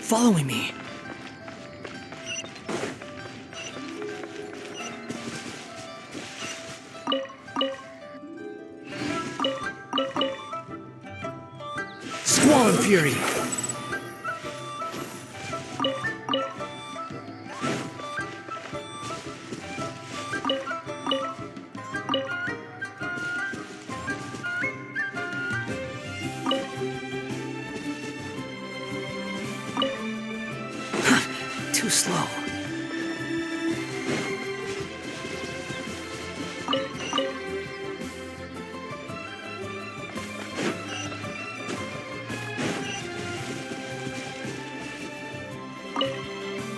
following me. Squall and Fury! Too slow.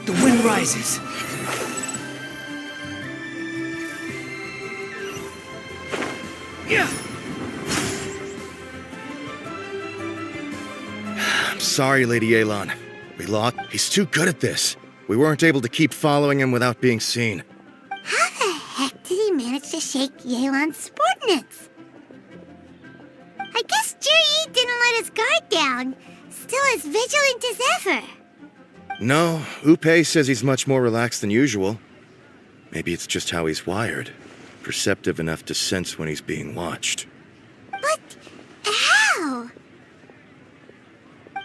The wind rises. Yeah. I'm sorry, Lady Yelan. We lost. He's too good at this. We weren't able to keep following him without being seen. How the heck did he manage to shake Yelan's subordinates? I guess Juri didn't let his guard down. Still as vigilant as ever. No, Upe says he's much more relaxed than usual. Maybe it's just how he's wired. Perceptive enough to sense when he's being watched. But how?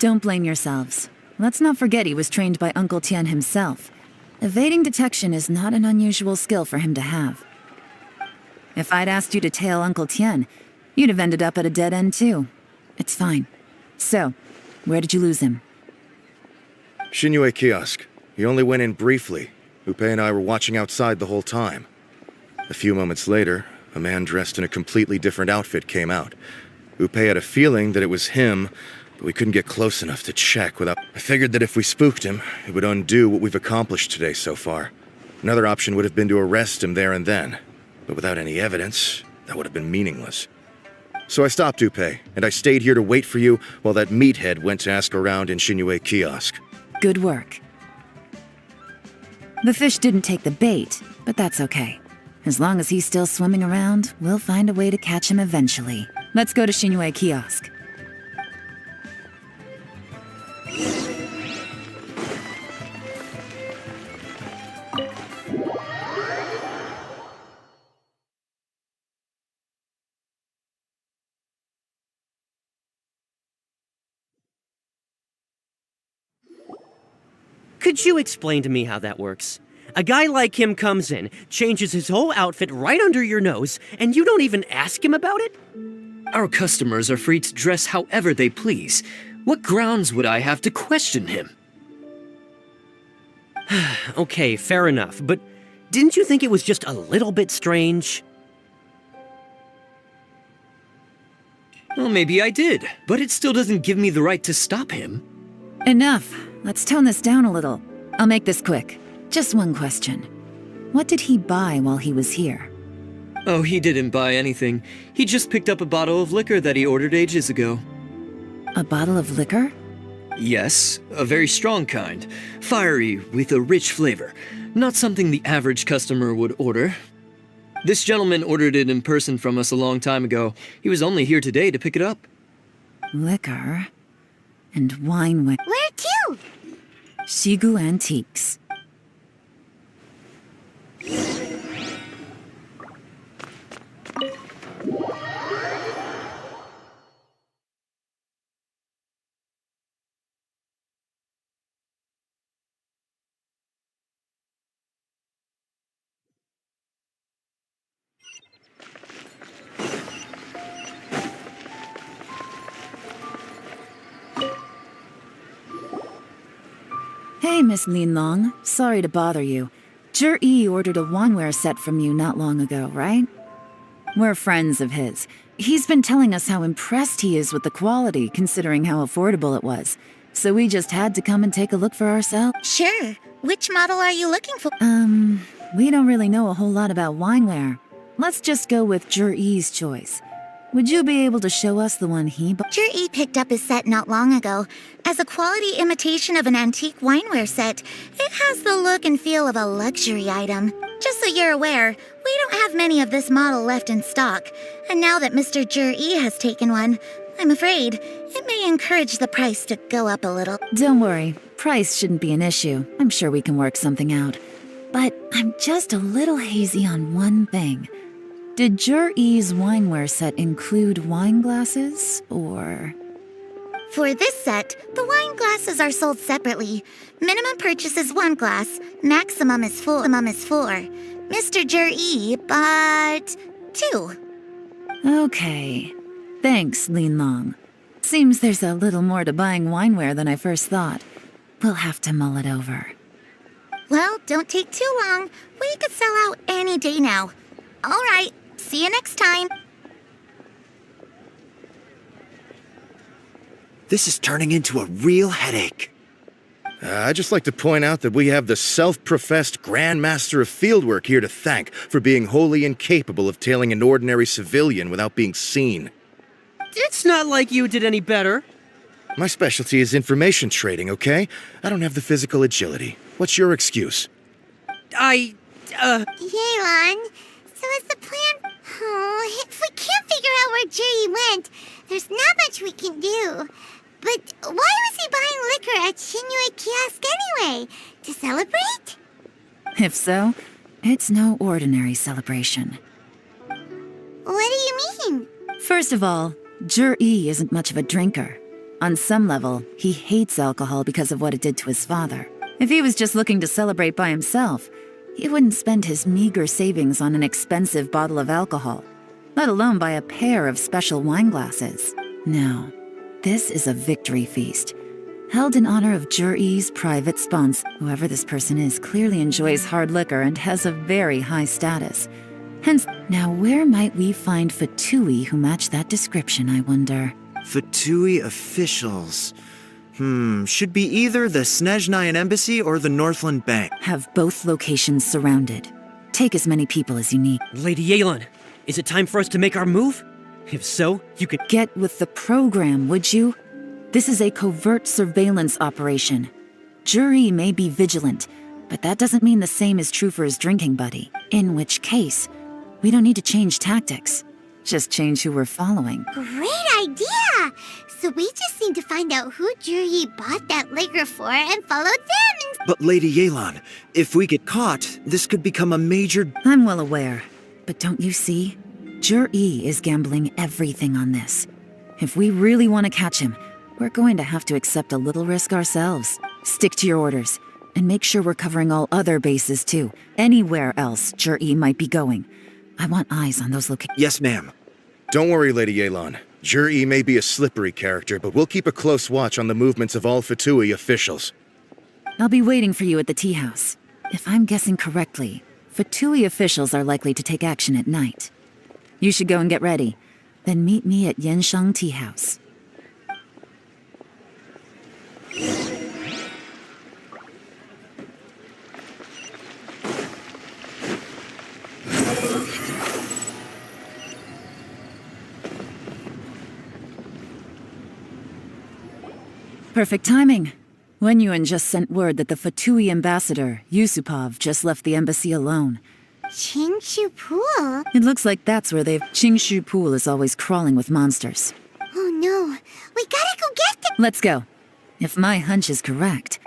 Don't blame yourselves. Let's not forget he was trained by Uncle Tian himself. Evading detection is not an unusual skill for him to have. If I'd asked you to tail Uncle Tian, you'd have ended up at a dead end too. It's fine. So, where did you lose him? Shinue Kiosk. He only went in briefly. Upe and I were watching outside the whole time. A few moments later, a man dressed in a completely different outfit came out. Upe had a feeling that it was him, but we couldn't get close enough to check without... I figured that if we spooked him, it would undo what we've accomplished today so far. Another option would have been to arrest him there and then. But without any evidence, that would have been meaningless. So I stopped Upe, and I stayed here to wait for you while that meathead went to ask around in Shinue Kiosk. Good work. The fish didn't take the bait, but that's okay. As long as he's still swimming around, we'll find a way to catch him eventually. Let's go to Shinue Kiosk. Could you explain to me how that works? A guy like him comes in, changes his whole outfit right under your nose, and you don't even ask him about it? Our customers are free to dress however they please. What grounds would I have to question him? Okay, fair enough, but didn't you think it was just a little bit strange? Well, maybe I did, but it still doesn't give me the right to stop him. Enough. Let's tone this down a little. I'll make this quick. Just one question. What did he buy while he was here? Oh, he didn't buy anything. He just picked up a bottle of liquor that he ordered ages ago. A bottle of liquor? Yes, a very strong kind. Fiery, with a rich flavor. Not something the average customer would order. This gentleman ordered it in person from us a long time ago. He was only here today to pick it up. Liquor and wine with Where to? Shigu Antiques. Hey, Miss Linlong. Sorry to bother you. Zhi ordered a wineware set from you not long ago, right? We're friends of his. He's been telling us how impressed he is with the quality, considering how affordable it was. So we just had to come and take a look for ourselves. Sure. Which model are you looking for? We don't really know a whole lot about wineware. Let's just go with Zhi's choice. Would you be able to show us the one he bought? Juri picked up his set not long ago. As a quality imitation of an antique wineware set, it has the look and feel of a luxury item. Just so you're aware, we don't have many of this model left in stock. And now that Mr. Juri has taken one, I'm afraid it may encourage the price to go up a little. Don't worry. Price shouldn't be an issue. I'm sure we can work something out. But I'm just a little hazy on one thing. Did Jur-E's wineware set include wine glasses, or...? For this set, the wine glasses are sold separately. Minimum purchase is 1 glass, maximum is 4. Mr. Jur-E bought 2. Okay. Thanks, Lin Long. Seems there's a little more to buying wineware than I first thought. We'll have to mull it over. Well, don't take too long. We could sell out any day now. All right, see you next time. This is turning into a real headache. I'd just like to point out that we have the self-professed Grand Master of Fieldwork here to thank for being wholly incapable of tailing an ordinary civilian without being seen. It's not like you did any better. My specialty is information trading, okay? I don't have the physical agility. What's your excuse? Yelan, so is the plan... Oh, if we can't figure out where Jerry went, there's not much we can do. But why was he buying liquor at Shinue Kiosk anyway? To celebrate? If so, it's no ordinary celebration. What do you mean? First of all, Jur-E isn't much of a drinker. On some level, he hates alcohol because of what it did to his father. If he was just looking to celebrate by himself, he wouldn't spend his meager savings on an expensive bottle of alcohol, let alone buy a pair of special wine glasses. No, this is a victory feast, held in honor of Jur-E's private sponsor. Whoever this person is clearly enjoys hard liquor and has a very high status. Hence, now where might we find Fatui who match that description, I wonder? Fatui officials. Should be either the Snezhnayan Embassy or the Northland Bank. Have both locations surrounded. Take as many people as you need. Lady Yelan, is it time for us to make our move? If so, you could... Get with the program, would you? This is a covert surveillance operation. Jur-E may be vigilant, but that doesn't mean the same is true for his drinking buddy. In which case, we don't need to change tactics. Just change who we're following. Great idea! So we just need to find out who Jur-E bought that liquor for and follow them. But Lady Yelan, if we get caught, this could become a major... I'm well aware, but don't you see? Jur-E is gambling everything on this. If we really want to catch him, we're going to have to accept a little risk ourselves. Stick to your orders, and make sure we're covering all other bases too. Anywhere else Jur-E might be going. I want eyes on those locations. Yes, ma'am. Don't worry, Lady Yelan. Jur-E may be a slippery character, but we'll keep a close watch on the movements of all Fatui officials. I'll be waiting for you at the tea house. If I'm guessing correctly, Fatui officials are likely to take action at night. You should go and get ready. Then meet me at Yensheng Tea House. Perfect timing. Wenyuan just sent word that the Fatui ambassador, Yusupov, just left the embassy alone. Qingshu Pool? It looks like that's where they've... Qingshu Pool is always crawling with monsters. Oh no, we gotta go get them! Let's go. If my hunch is correct...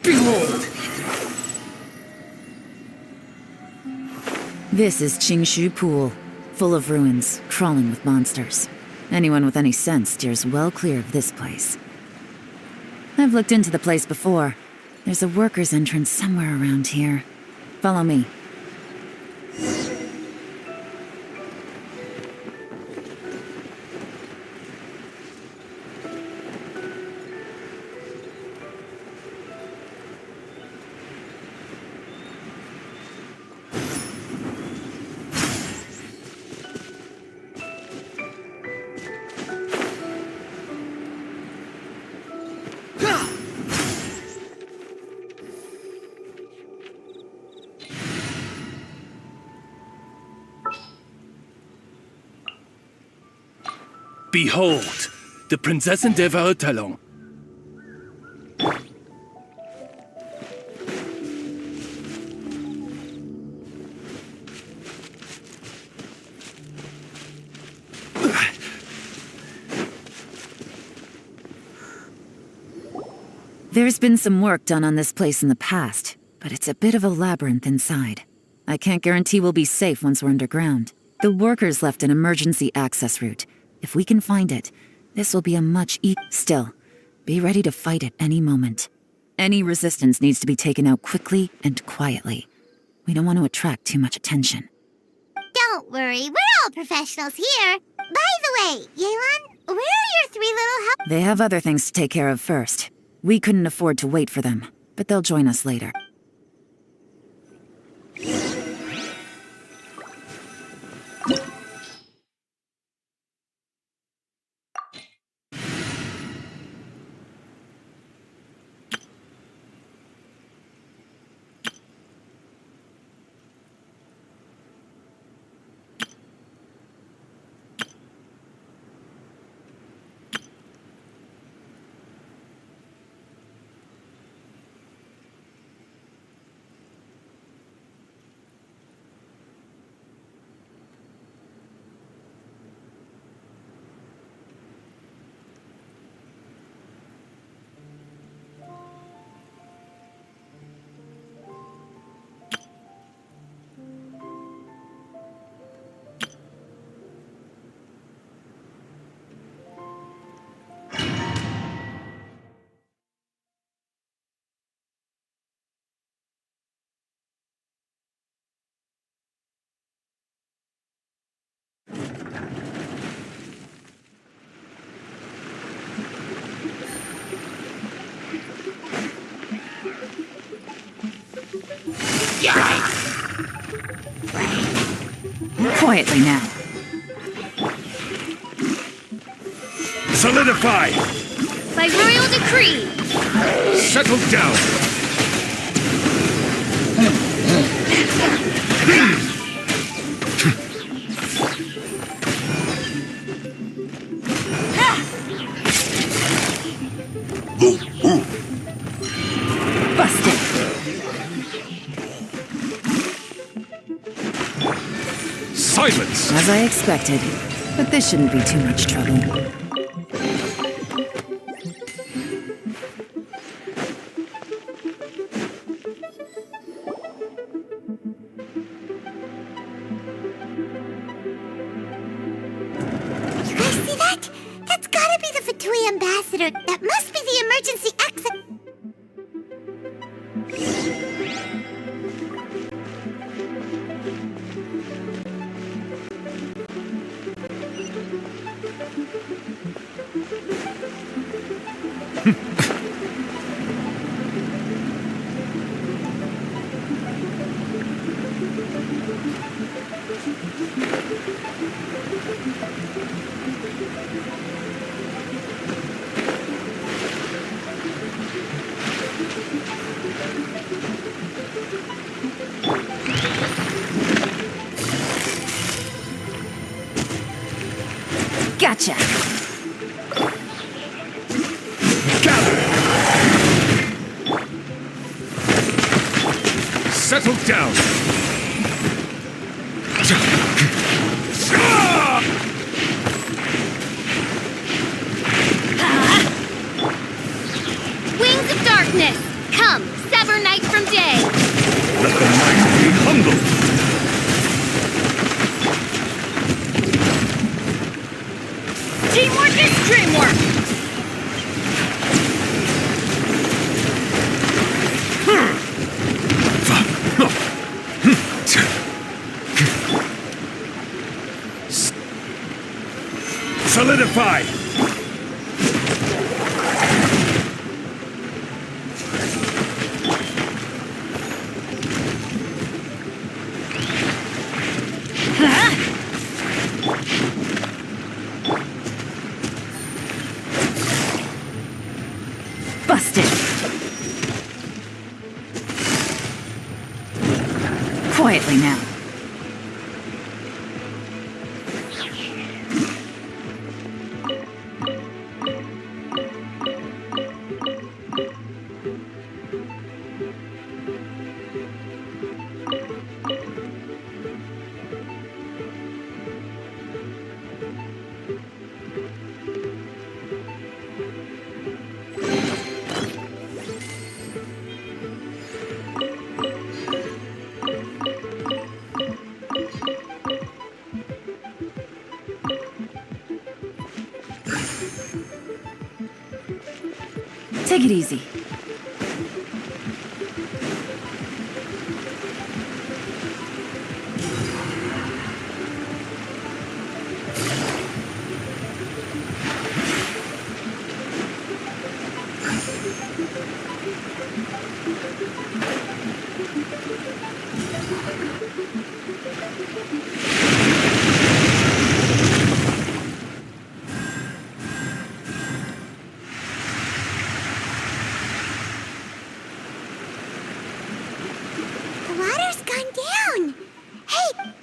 Behold! This is Qingshu Pool, full of ruins, crawling with monsters. Anyone with any sense steers well clear of this place. I've looked into the place before. There's a worker's entrance somewhere around here. Follow me. Behold, the Prinzessin der Verurteilung. There's been some work done on this place in the past, but it's a bit of a labyrinth inside. I can't guarantee we'll be safe once we're underground. The workers left an emergency access route. If we can find it, this will be a much Still, be ready to fight at any moment. Any resistance needs to be taken out quickly and quietly. We don't want to attract too much attention. Don't worry, we're all professionals here. By the way, Yelan, where are your three little They have other things to take care of first. We couldn't afford to wait for them, but they'll join us later. Quietly now. Solidify! By royal decree! Settle down! Busted. Silence! As I expected. But this shouldn't be too much trouble. You guys see that? That's gotta be the Fatui ambassador. That must be the emergency exit. Gotcha! Gather! Settle down! Wings of darkness! Come, sever night from day! Let the mighty be humbled! Teamwork is dreamwork! Solidify! Busted! Quietly now. Take it easy. The water's gone down. Hey!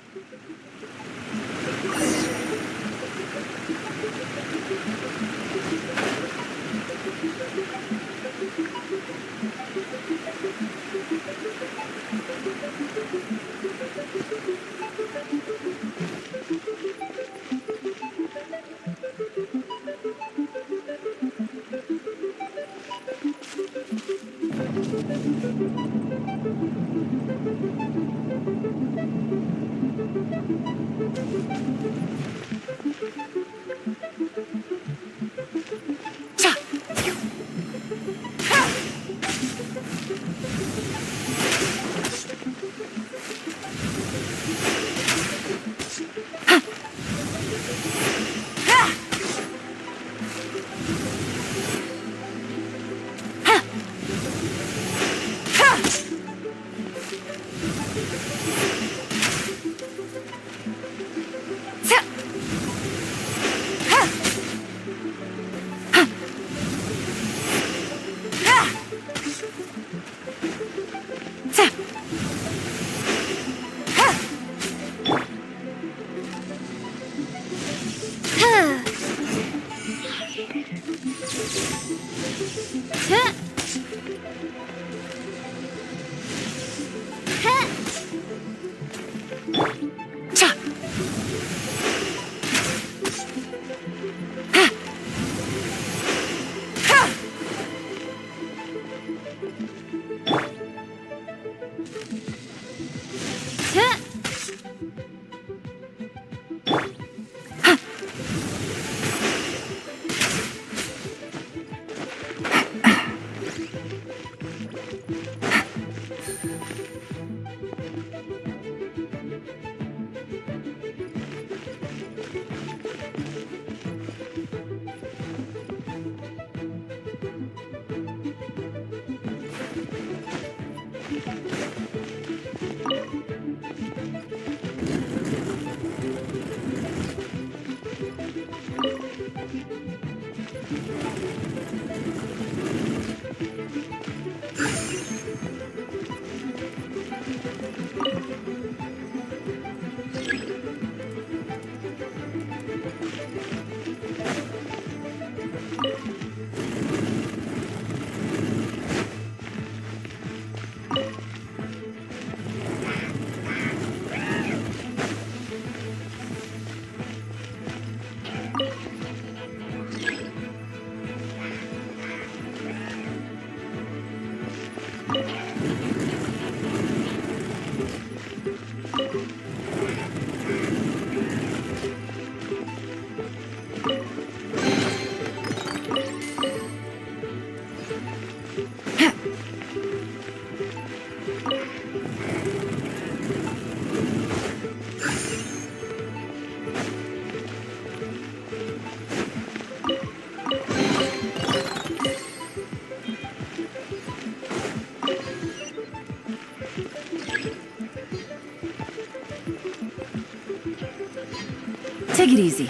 Take it easy.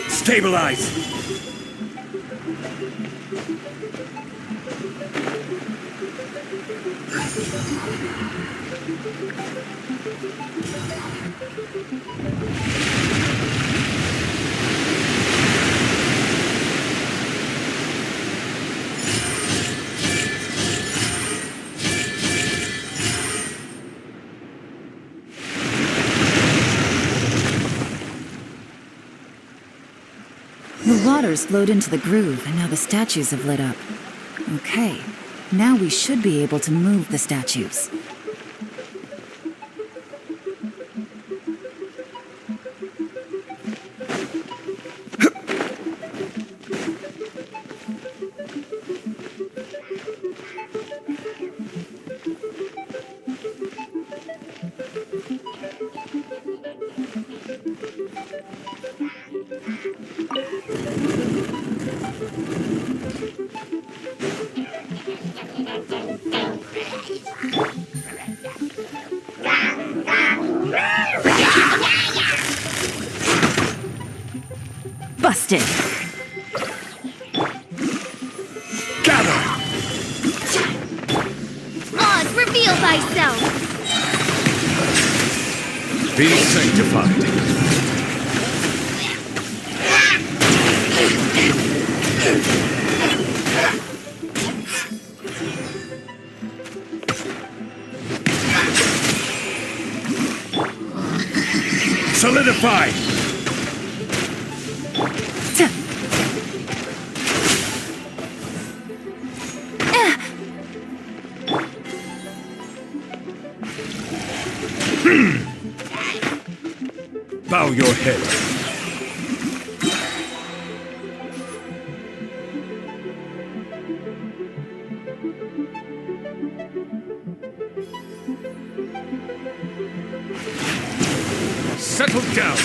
Stabilize! waters flowed into the groove, and now the statues have lit up. Okay, now we should be able to move the statues. Busted! Gather! Oz, reveal thyself! Be sanctified. Solidify! Bow your head. Settle down.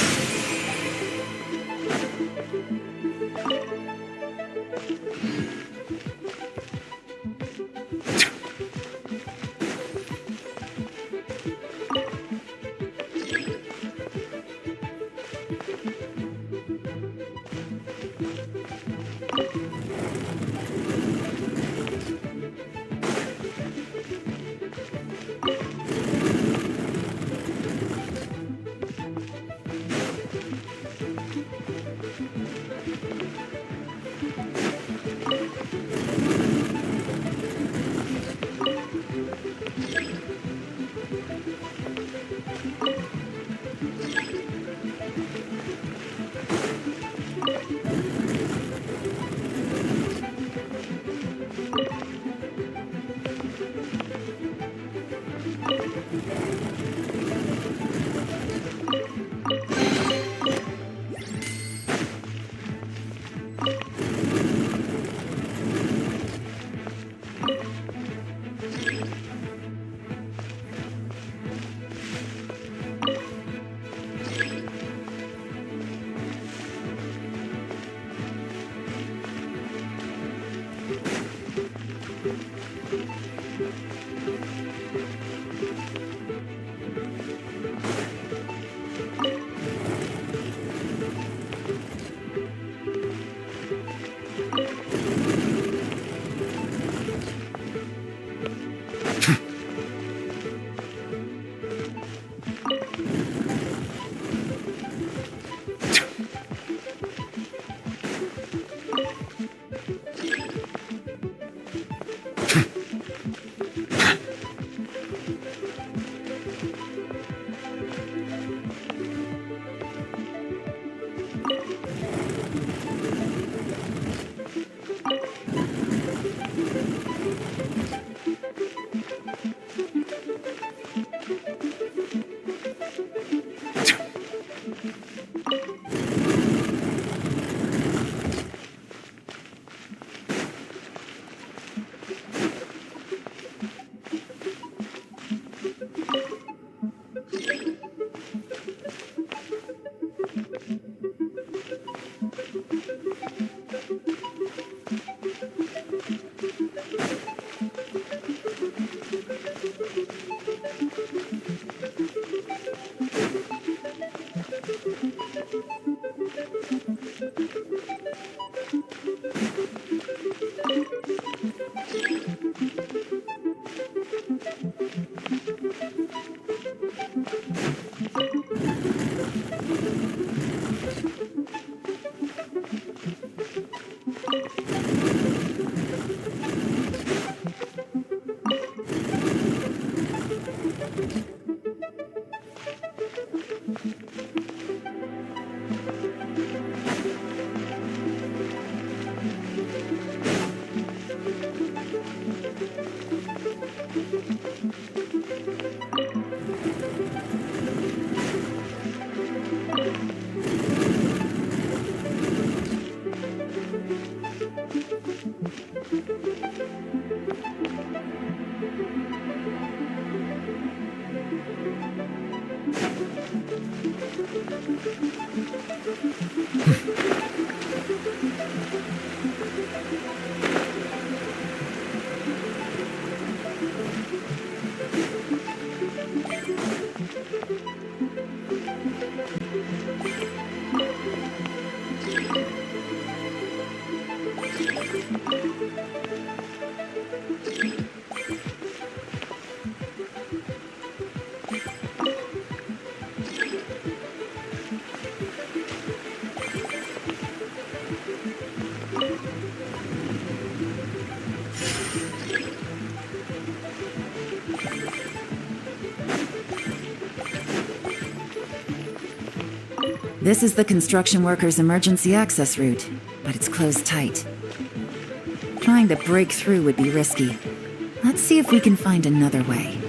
This is the construction workers' emergency access route, but it's closed tight. Trying to break through would be risky. Let's see if we can find another way.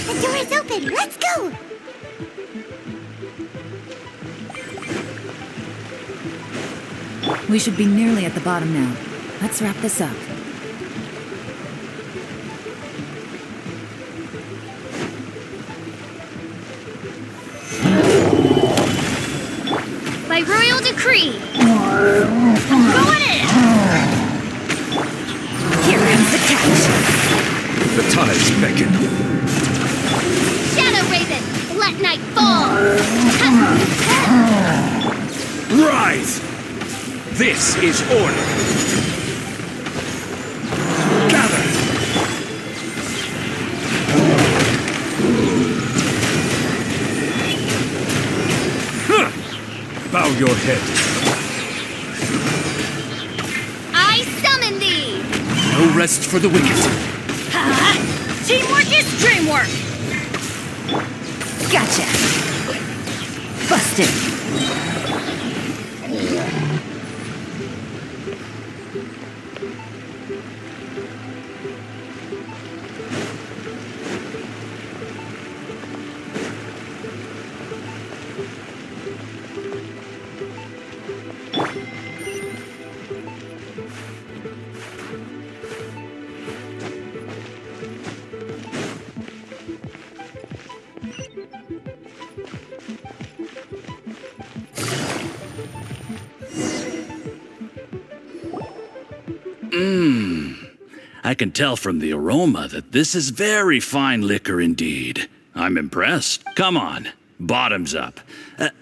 The door is open. Let's go. We should be nearly at the bottom now. Let's wrap this up. By royal decree. Going in! Here comes the catch. The tides beckon. Shadow Raven, let night fall! Rise! This is order. Gather! Bow your head. I summon thee! No rest for the wicked. Teamwork is dreamwork! Gotcha. Busted. I can tell from the aroma that this is very fine liquor indeed. I'm impressed. Come on, bottoms up.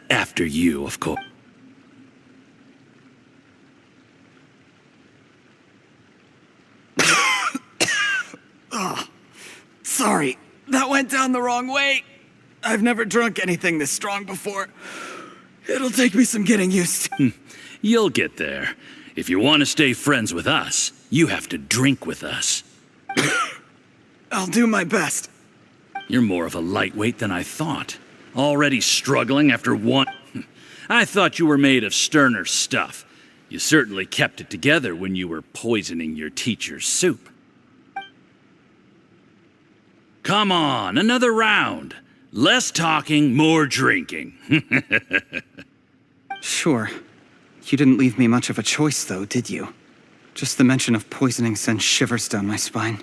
After you, of course. Sorry, that went down the wrong way. I've never drunk anything this strong before. It'll take me some getting used to. You'll get there. If you want to stay friends with us, you have to drink with us. I'll do my best. You're more of a lightweight than I thought. Already struggling after one... I thought you were made of sterner stuff. You certainly kept it together when you were poisoning your teacher's soup. Come on, another round. Less talking, more drinking. Sure. You didn't leave me much of a choice, though, did you? Just the mention of poisoning sends shivers down my spine.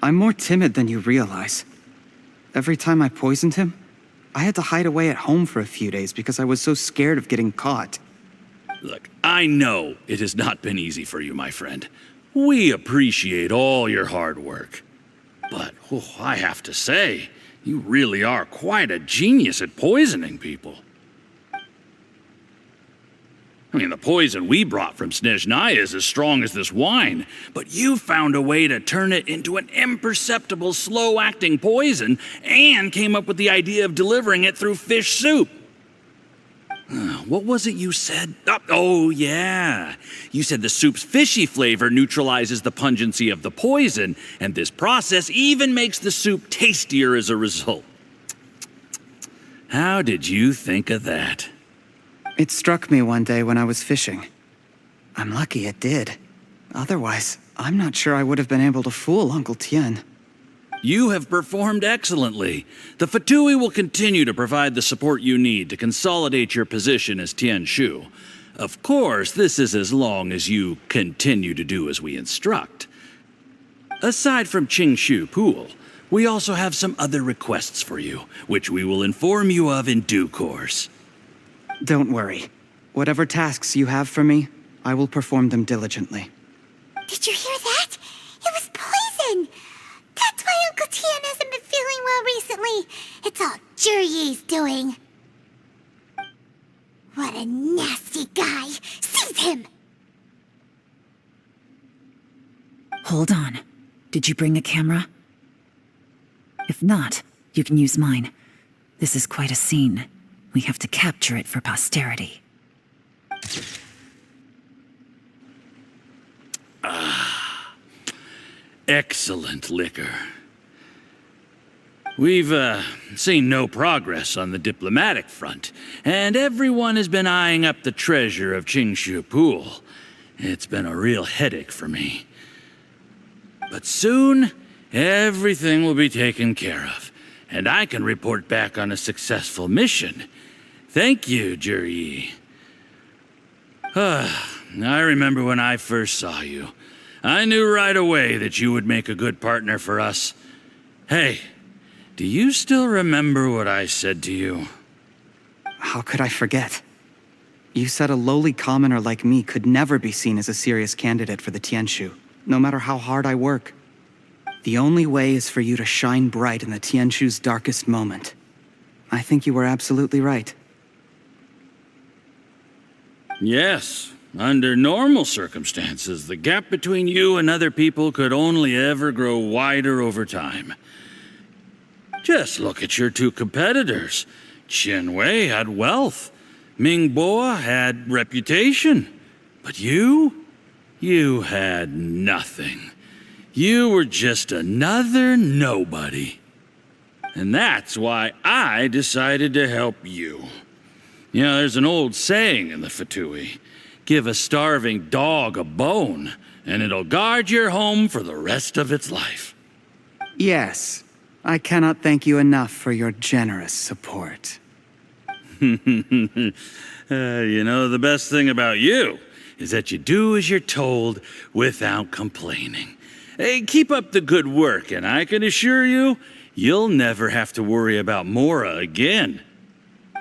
I'm more timid than you realize. Every time I poisoned him, I had to hide away at home for a few days because I was so scared of getting caught. Look, I know it has not been easy for you, my friend. We appreciate all your hard work. But, I have to say, you really are quite a genius at poisoning people. I mean, the poison we brought from Snezhnaya is as strong as this wine, but you found a way to turn it into an imperceptible, slow-acting poison and came up with the idea of delivering it through fish soup. What was it you said? Oh, yeah. You said the soup's fishy flavor neutralizes the pungency of the poison, and this process even makes the soup tastier as a result. How did you think of that? It struck me one day when I was fishing. I'm lucky it did. Otherwise, I'm not sure I would have been able to fool Uncle Tien. You have performed excellently. The Fatui will continue to provide the support you need to consolidate your position as Tien Shu. Of course, this is as long as you continue to do as we instruct. Aside from Qing Shu Pool, we also have some other requests for you, which we will inform you of in due course. Don't worry. Whatever tasks you have for me, I will perform them diligently. Did you hear that? It was poison! That's why Uncle Tien hasn't been feeling well recently. It's all Jurye's doing. What a nasty guy! Seize him! Hold on. Did you bring a camera? If not, you can use mine. This is quite a scene. We have to capture it for posterity. Excellent liquor. We've, seen no progress on the diplomatic front, and everyone has been eyeing up the treasure of Qingshu Pool. It's been a real headache for me. But soon, everything will be taken care of, and I can report back on a successful mission. Thank you, Juryi. I remember when I first saw you. I knew right away that you would make a good partner for us. Hey, do you still remember what I said to you? How could I forget? You said a lowly commoner like me could never be seen as a serious candidate for the Tianshu, no matter how hard I work. The only way is for you to shine bright in the Tianshu's darkest moment. I think you were absolutely right. Yes, under normal circumstances, the gap between you and other people could only ever grow wider over time. Just look at your two competitors. Chen Wei had wealth. Ming Boa had reputation. But you had nothing. You were just another nobody. And that's why I decided to help you. You know, there's an old saying in the Fatui: give a starving dog a bone, and it'll guard your home for the rest of its life. Yes, I cannot thank you enough for your generous support. You know, the best thing about you is that you do as you're told without complaining. Hey, keep up the good work, and I can assure you, you'll never have to worry about Mora again.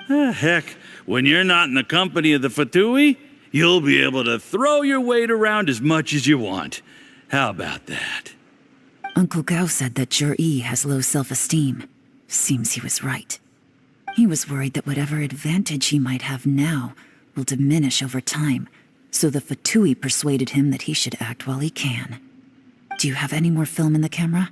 Heck, when you're not in the company of the Fatui, you'll be able to throw your weight around as much as you want. How about that? Uncle Gao said that Zhi has low self-esteem. Seems he was right. He was worried that whatever advantage he might have now will diminish over time, so the Fatui persuaded him that he should act while he can. Do you have any more film in the camera?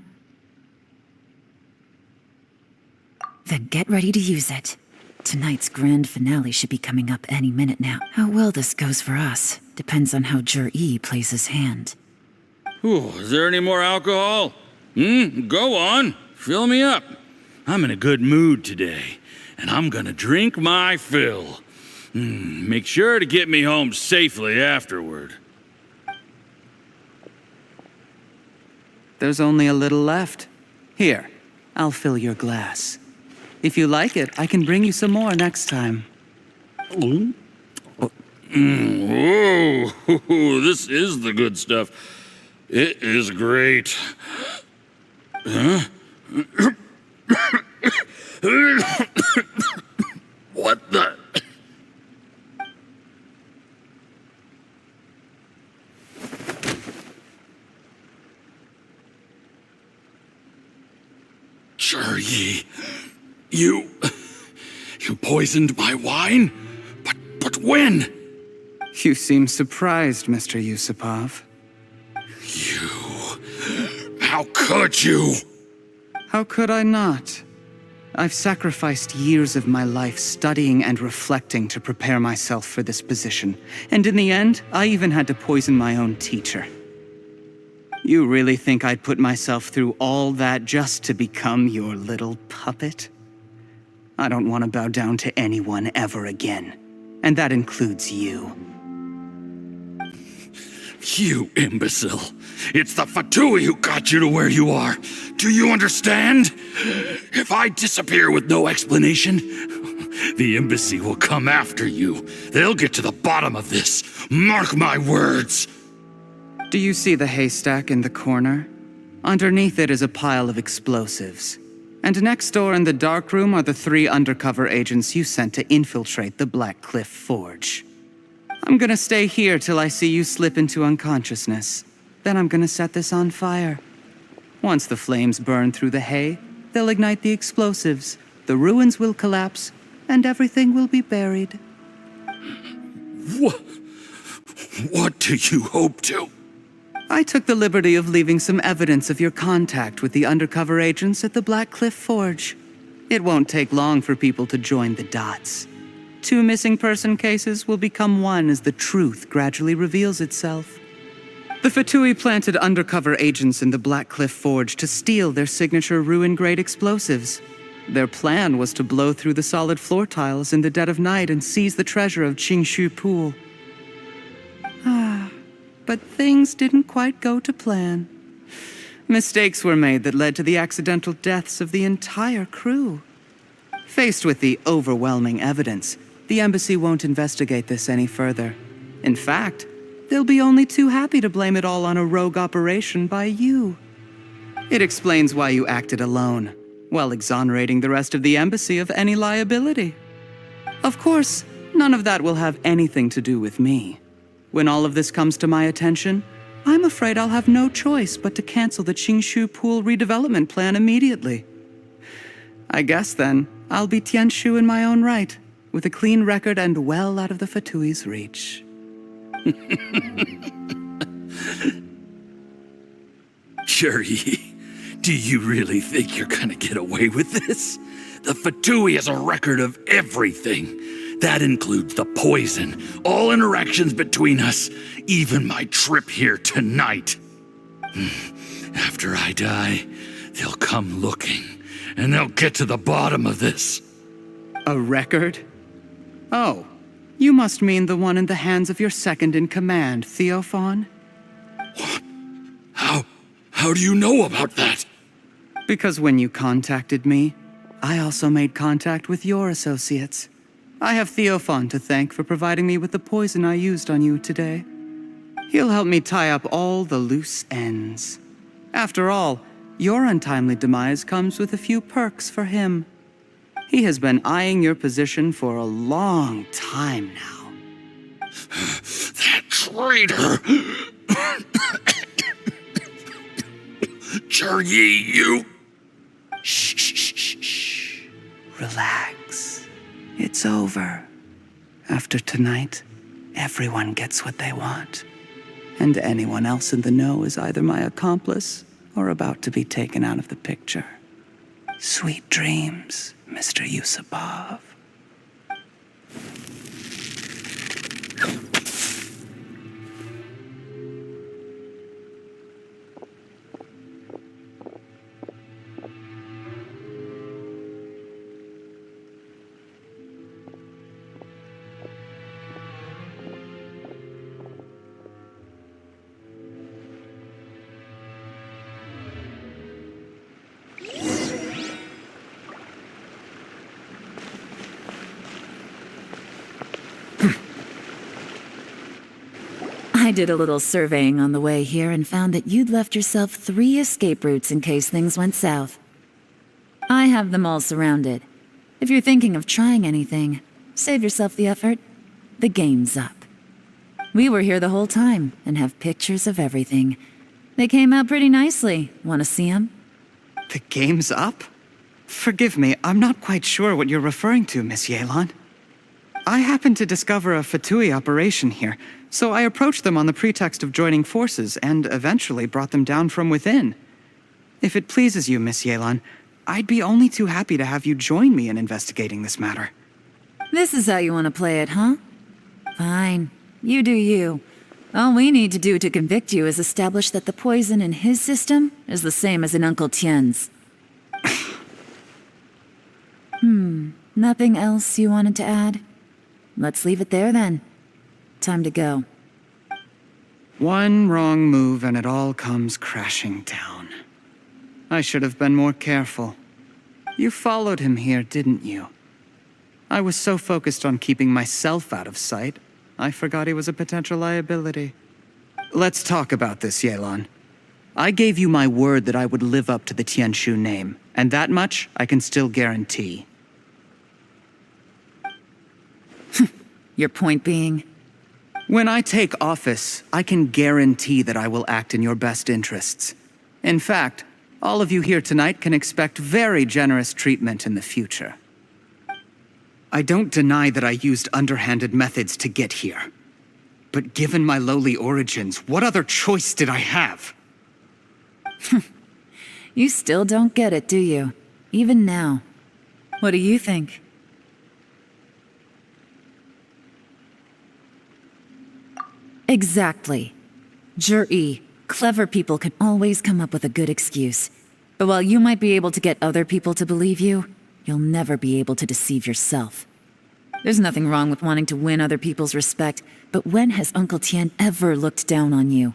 Then get ready to use it. Tonight's grand finale should be coming up any minute now. How well this goes for us depends on how Zhi plays his hand. Ooh, is there any more alcohol? Go on. Fill me up. I'm in a good mood today, and I'm gonna drink my fill. Make sure to get me home safely afterward. There's only a little left. Here, I'll fill your glass. If you like it, I can bring you some more next time. Whoa, this is the good stuff. It is great. Huh? What the? Zhi, you poisoned my wine? But when? You seem surprised, Mr. Yusupov. How could you? How could I not? I've sacrificed years of my life studying and reflecting to prepare myself for this position, and in the end, I even had to poison my own teacher. You really think I'd put myself through all that just to become your little puppet? I don't want to bow down to anyone ever again, and that includes you. You imbecile. It's the Fatui who got you to where you are. Do you understand? If I disappear with no explanation, the embassy will come after you. They'll get to the bottom of this. Mark my words. Do you see the haystack in the corner? Underneath it is a pile of explosives. And next door in the dark room are the 3 undercover agents you sent to infiltrate the Black Cliff Forge. I'm gonna stay here till I see you slip into unconsciousness. Then I'm gonna set this on fire. Once the flames burn through the hay, they'll ignite the explosives, the ruins will collapse, and everything will be buried. What do you hope to? I took the liberty of leaving some evidence of your contact with the undercover agents at the Black Cliff Forge. It won't take long for people to join the dots. 2 missing person cases will become one as the truth gradually reveals itself. The Fatui planted undercover agents in the Black Cliff Forge to steal their signature ruin-grade explosives. Their plan was to blow through the solid floor tiles in the dead of night and seize the treasure of Qingshu Pool. But things didn't quite go to plan. Mistakes were made that led to the accidental deaths of the entire crew. Faced with the overwhelming evidence, the embassy won't investigate this any further. In fact, they'll be only too happy to blame it all on a rogue operation by you. It explains why you acted alone. while exonerating the rest of the embassy of any liability. Of course, none of that will have anything to do with me. When all of this comes to my attention, I'm afraid I'll have no choice but to cancel the Qingshu Pool redevelopment plan immediately. I guess then, I'll be Tianshu in my own right, with a clean record and well out of the Fatui's reach. Shuri, do you really think you're gonna get away with this? The Fatui has a record of everything. That includes the poison, all interactions between us, even my trip here tonight. After I die, they'll come looking, and they'll get to the bottom of this. A record? Oh, you must mean the one in the hands of your second-in-command, Theophan? How do you know about that? Because when you contacted me, I also made contact with your associates. I have Theophan to thank for providing me with the poison I used on you today. He'll help me tie up all the loose ends. After all, your untimely demise comes with a few perks for him. He has been eyeing your position for a long time now. That traitor! Chur-Yi, you... Shh. Relax. It's over. After tonight, everyone gets what they want. And anyone else in the know is either my accomplice or about to be taken out of the picture. Sweet dreams, Mr. Yusupov. I did a little surveying on the way here and found that you'd left yourself 3 escape routes in case things went south. I have them all surrounded. If you're thinking of trying anything, save yourself the effort. The game's up. We were here the whole time and have pictures of everything. They came out pretty nicely. Want to see them? The game's up? Forgive me, I'm not quite sure what you're referring to, Miss Yelan. I happened to discover a Fatui operation here, so I approached them on the pretext of joining forces and eventually brought them down from within. If it pleases you, Miss Yelan, I'd be only too happy to have you join me in investigating this matter. This is how you want to play it, huh? Fine. You do you. All we need to do to convict you is establish that the poison in his system is the same as in Uncle Tien's. Nothing else you wanted to add? Let's leave it there then. Time to go. One wrong move and it all comes crashing down. I should have been more careful. You followed him here, didn't you? I was so focused on keeping myself out of sight, I forgot he was a potential liability. Let's talk about this, Yelan. I gave you my word that I would live up to the Tianshu name, and that much I can still guarantee. Your point being? When I take office, I can guarantee that I will act in your best interests. In fact, all of you here tonight can expect very generous treatment in the future. I don't deny that I used underhanded methods to get here. But given my lowly origins, what other choice did I have? You still don't get it, do you? Even now. What do you think? Exactly. Jur-E, clever people can always come up with a good excuse. But while you might be able to get other people to believe you, you'll never be able to deceive yourself. There's nothing wrong with wanting to win other people's respect, but when has Uncle Tien ever looked down on you?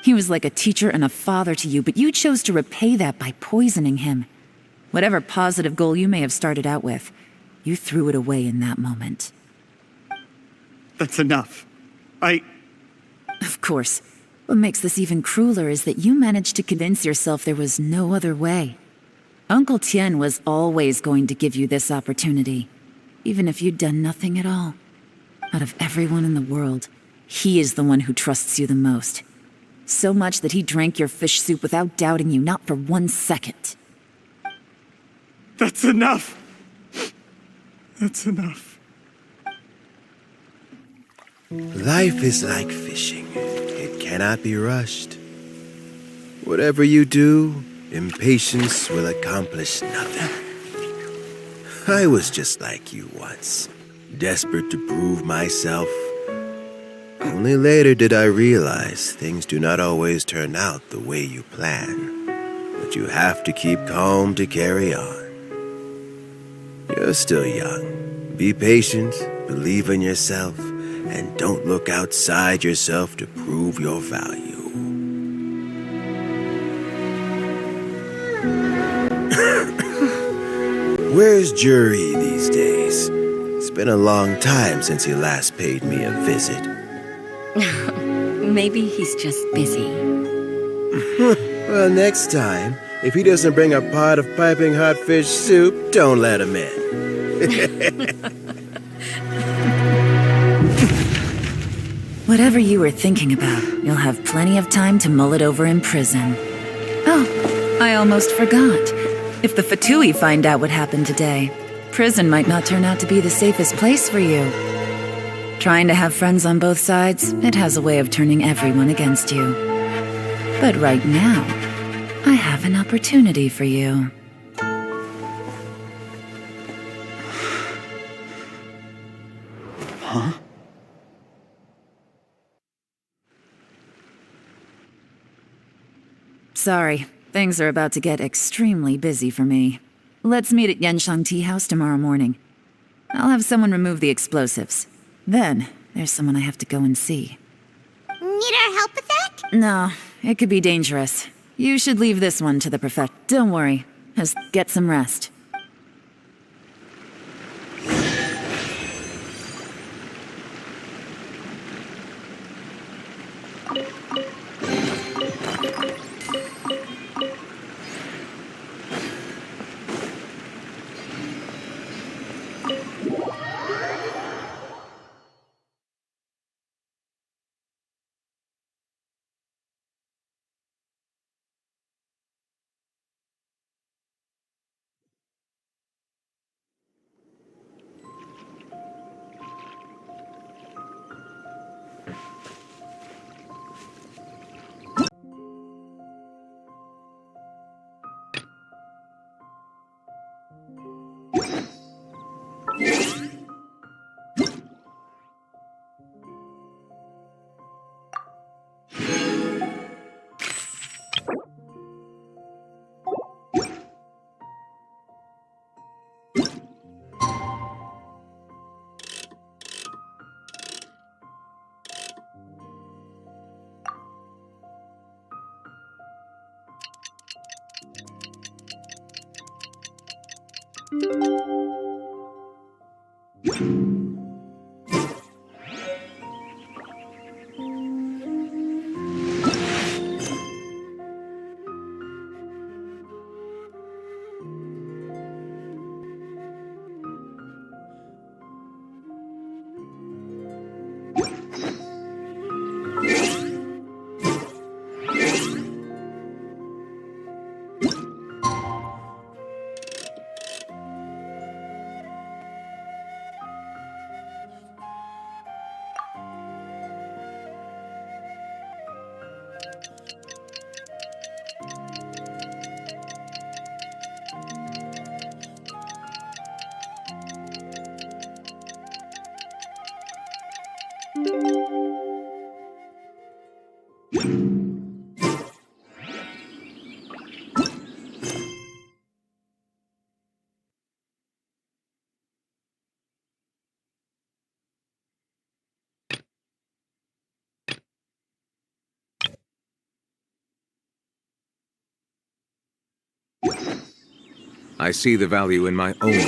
He was like a teacher and a father to you, but you chose to repay that by poisoning him. Whatever positive goal you may have started out with, you threw it away in that moment. That's enough. Of course. What makes this even crueler is that you managed to convince yourself there was no other way. Uncle Tien was always going to give you this opportunity, even if you'd done nothing at all. Out of everyone in the world, he is the one who trusts you the most. So much that he drank your fish soup without doubting you, not for 1 second. That's enough! That's enough. Life is like fishing. It cannot be rushed. Whatever you do, impatience will accomplish nothing. I was just like you once, desperate to prove myself. Only later did I realize things do not always turn out the way you plan. But you have to keep calm to carry on. You're still young. Be patient, believe in yourself, and don't look outside yourself to prove your value. Where's Jury these days? It's been a long time since he last paid me a visit. Maybe he's just busy. Well, next time, if he doesn't bring a pot of piping hot fish soup, don't let him in. Whatever you were thinking about, you'll have plenty of time to mull it over in prison. Oh, I almost forgot. If the Fatui find out what happened today, prison might not turn out to be the safest place for you. Trying to have friends on both sides, it has a way of turning everyone against you. But right now, I have an opportunity for you. Huh? Sorry, things are about to get extremely busy for me. Let's meet at Yanshang Tea House tomorrow morning. I'll have someone remove the explosives. Then, there's someone I have to go and see. Need our help with that? No, it could be dangerous. You should leave this one to the Prefect. Don't worry. Just get some rest. I see the value in my own